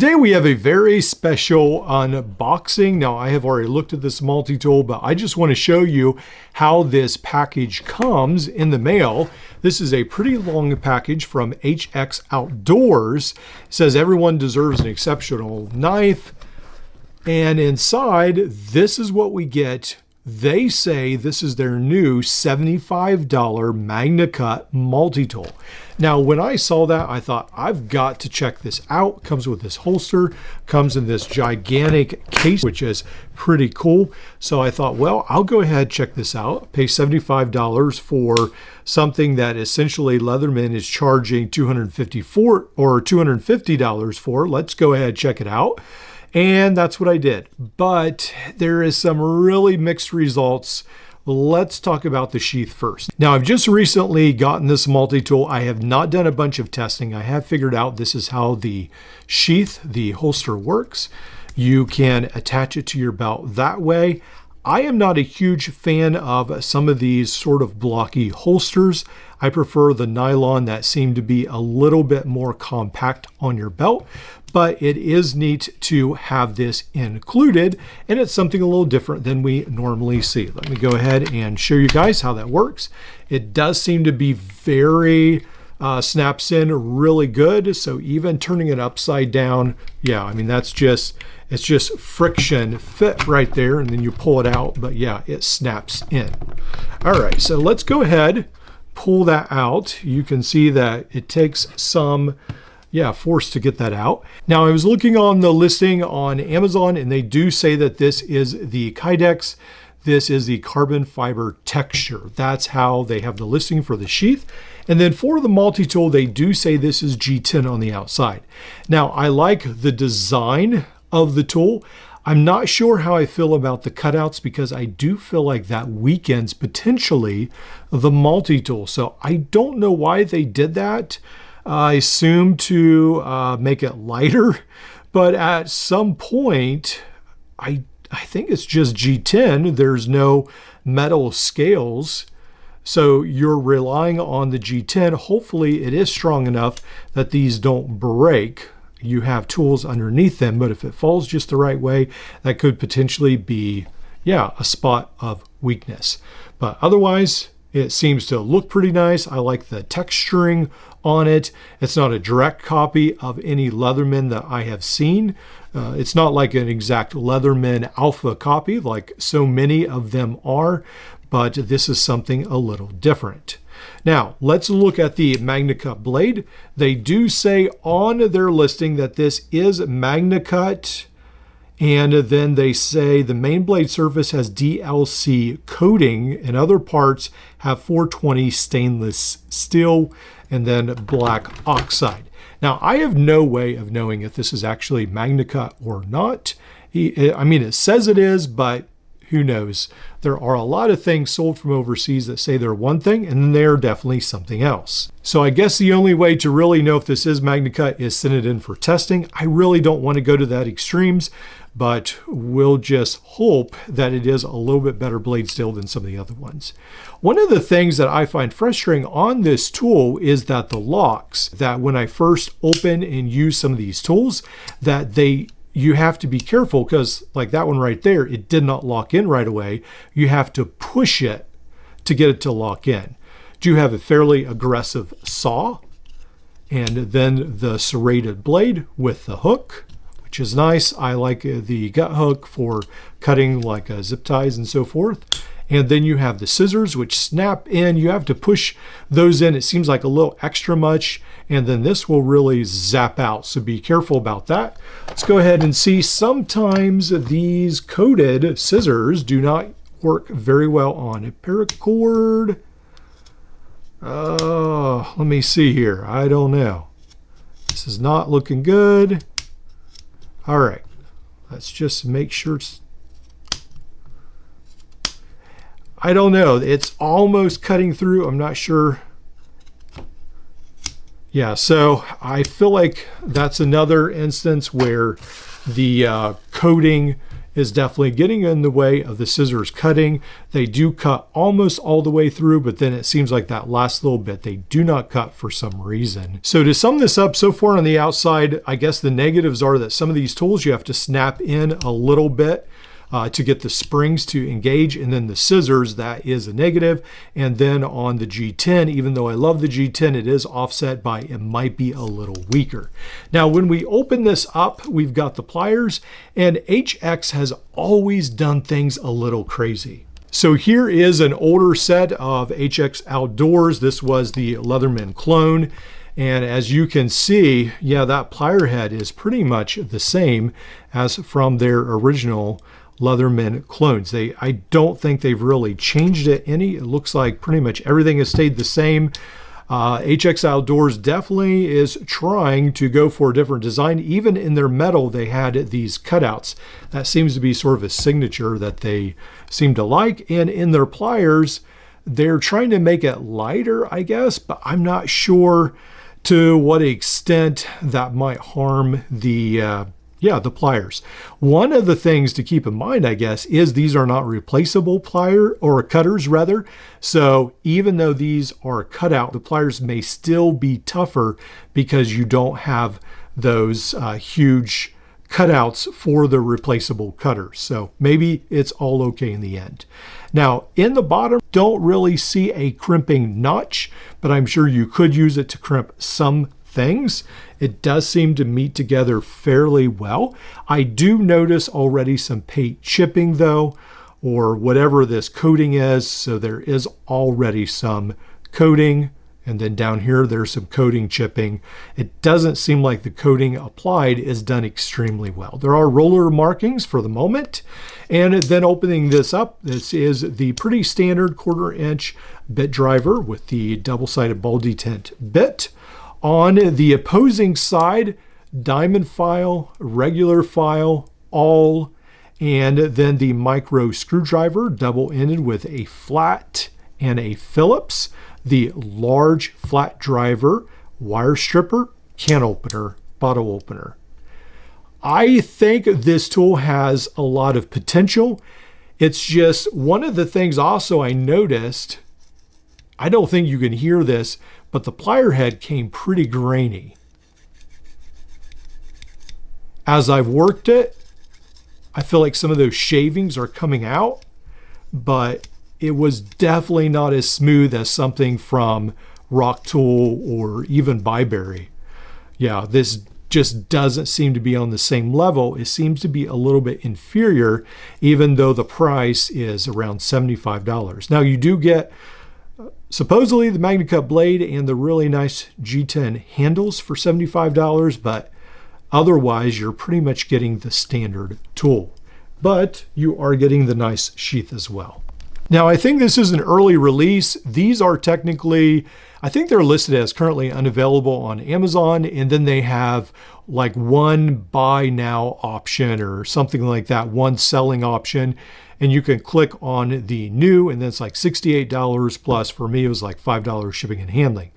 Today we have a very special unboxing. Now I have already looked at this multi-tool, but I just want to show you how this package comes in the mail. This is a pretty long package from HX Outdoors. It says everyone deserves an exceptional knife. And inside, this is what we get. They say this is their new $75 MagnaCut multi-tool. Now, when I saw that, I thought, I've got to check this out. Comes with this holster, comes in this gigantic case, which is pretty cool. So I thought, well, I'll go ahead and check this out. Pay $75 for something that essentially Leatherman is charging $250 for. Let's go ahead and check it out. And that's what I did. But there is some really mixed results. Let's talk about the sheath first. Now, I've just recently gotten this multi-tool. I have not done a bunch of testing. I have figured out this is how the sheath, the holster works. You can attach it to your belt that way. I am not a huge fan of some of these sort of blocky holsters. I prefer the nylon that seem to be a little bit more compact on your belt, but it is neat to have this included, and it's something a little different than we normally see. Let me go ahead and show you guys how that works. It does seem to be very snaps in really good. So even turning it upside down, yeah, I mean, it's just friction fit right there, and then you pull it out, but yeah, it snaps in. All right, so let's go ahead, pull that out. You can see that it takes some force to get that out. Now, I was looking on the listing on Amazon, and they do say that this is the Kydex. This is the carbon fiber texture. That's how they have the listing for the sheath. And then for the multi-tool, they do say this is G10 on the outside. Now, I like the design of the tool. I'm not sure how I feel about the cutouts because I do feel like that weakens potentially the multi-tool. So I don't know why they did that. I assume to make it lighter, but at some point, I think it's just G10. There's no metal scales. So you're relying on the G10. Hopefully it is strong enough that these don't break. You have tools underneath them, but if it falls just the right way, that could potentially be, a spot of weakness. But otherwise, it seems to look pretty nice. I like the texturing on it. It's not a direct copy of any Leatherman that I have seen. It's not like an exact Leatherman alpha copy like so many of them are, but this is something a little different. Now, let's look at the MagnaCut blade. They do say on their listing that this is MagnaCut, and then they say the main blade surface has DLC coating and other parts have 420 stainless steel and then black oxide. Now, I have no way of knowing if this is actually MagnaCut or not. I mean, it says it is, but who knows? There are a lot of things sold from overseas that say they're one thing and then they're definitely something else. So I guess the only way to really know if this is MagnaCut is send it in for testing. I really don't want to go to that extremes, but we'll just hope that it is a little bit better blade steel than some of the other ones. One of the things that I find frustrating on this tool is that the locks, that when I first open and use some of these tools, that you have to be careful because like that one right there, it did not lock in right away. You have to push it to get it to lock in. Do have a fairly aggressive saw, and then the serrated blade with the hook, which is nice. I like the gut hook for cutting like zip ties and so forth. And then you have the scissors, which snap in. You have to push those in. It seems like a little extra much. And then this will really zap out. So be careful about that. Let's go ahead and see. Sometimes these coated scissors do not work very well on a paracord. Let me see here. I don't know. This is not looking good. All right. Let's just make sure it's... I don't know. It's almost cutting through. I'm not sure. Yeah, so I feel like that's another instance where the coating is definitely getting in the way of the scissors cutting. They do cut almost all the way through, but then it seems like that last little bit they do not cut for some reason. So to sum this up, so far on the outside, I guess the negatives are that some of these tools you have to snap in a little bit to get the springs to engage, and then the scissors, that is a negative. And then on the G10, even though I love the G10, it is offset by it might be a little weaker. Now when we open this up, we've got the pliers, and HX has always done things a little crazy. So here is an older set of HX Outdoors. This was the Leatherman clone. And as you can see, yeah, that plier head is pretty much the same as from their original Leatherman clones. I don't think they've really changed it any. It looks like pretty much everything has stayed the same. HX Outdoors definitely is trying to go for a different design. Even in their metal, they had these cutouts. That seems to be sort of a signature that they seem to like. And in their pliers, they're trying to make it lighter, I guess, but I'm not sure to what extent that might harm the pliers. One of the things to keep in mind, I guess, is these are not replaceable cutters rather. So even though these are cut out, the pliers may still be tougher because you don't have those huge cutouts for the replaceable cutters. So maybe it's all okay in the end. Now in the bottom, don't really see a crimping notch, but I'm sure you could use it to crimp some things. It does seem to meet together fairly well. I do notice already some paint chipping though, or whatever this coating is. So there is already some coating, and then down here there's some coating chipping. It doesn't seem like the coating applied is done extremely well. There are roller markings for the moment. And then opening this up, this is the pretty standard 1/4 inch bit driver with the double-sided ball detent bit. On the opposing side, diamond file, regular file, all, and then the micro screwdriver, double-ended with a flat and a Phillips, the large flat driver, wire stripper, can opener, bottle opener. I think this tool has a lot of potential. It's just one of the things also I noticed, I don't think you can hear this, but the plier head came pretty grainy. As I've worked it, I feel like some of those shavings are coming out, but it was definitely not as smooth as something from Rock Tool or even Byberry. Yeah, this just doesn't seem to be on the same level. It seems to be a little bit inferior, even though the price is around $75. Now you do get supposedly the MagnaCut blade and the really nice G10 handles for $75, but otherwise you're pretty much getting the standard tool. But you are getting the nice sheath as well. Now I think this is an early release. These are technically, I think they're listed as currently unavailable on Amazon, and then they have like one buy now option or something like that, one selling option, and you can click on the new, and then it's like $68 plus. For me, it was like $5 shipping and handling.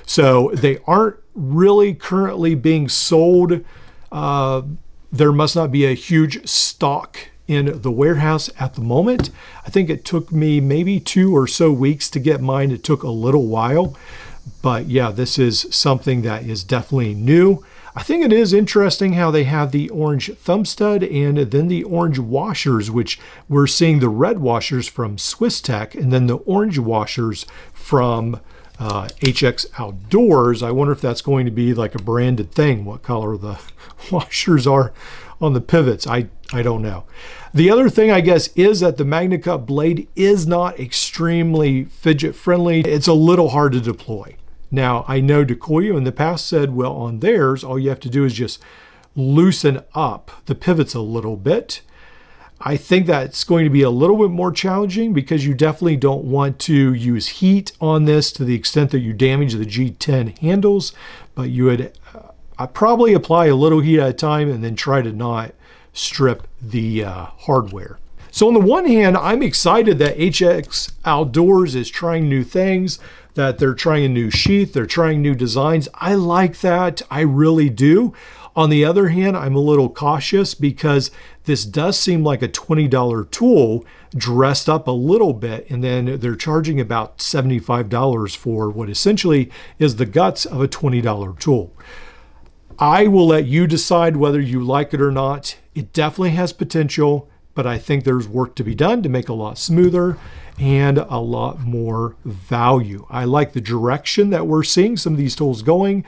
So they aren't really currently being sold. There must not be a huge stock in the warehouse at the moment. I think it took me maybe 2 or so weeks to get mine. It took a little while, but yeah, this is something that is definitely new. I think it is interesting how they have the orange thumb stud and then the orange washers, which we're seeing the red washers from Swiss Tech and then the orange washers from HX Outdoors. I wonder if that's going to be like a branded thing, what color the washers are on the pivots. I don't know. The other thing, I guess, is that the MagnaCut blade is not extremely fidget friendly. It's a little hard to deploy. Now, I know Decoyo in the past said, well, on theirs, all you have to do is just loosen up the pivots a little bit. I think that's going to be a little bit more challenging because you definitely don't want to use heat on this to the extent that you damage the G10 handles, but you would probably apply a little heat at a time and then try to not strip the hardware. So on the one hand, I'm excited that HX Outdoors is trying new things, that they're trying a new sheath, they're trying new designs. I like that, I really do. On the other hand, I'm a little cautious because this does seem like a $20 tool dressed up a little bit, and then they're charging about $75 for what essentially is the guts of a $20 tool. I will let you decide whether you like it or not. It definitely has potential, but I think there's work to be done to make it a lot smoother and a lot more value. I like the direction that we're seeing some of these tools going.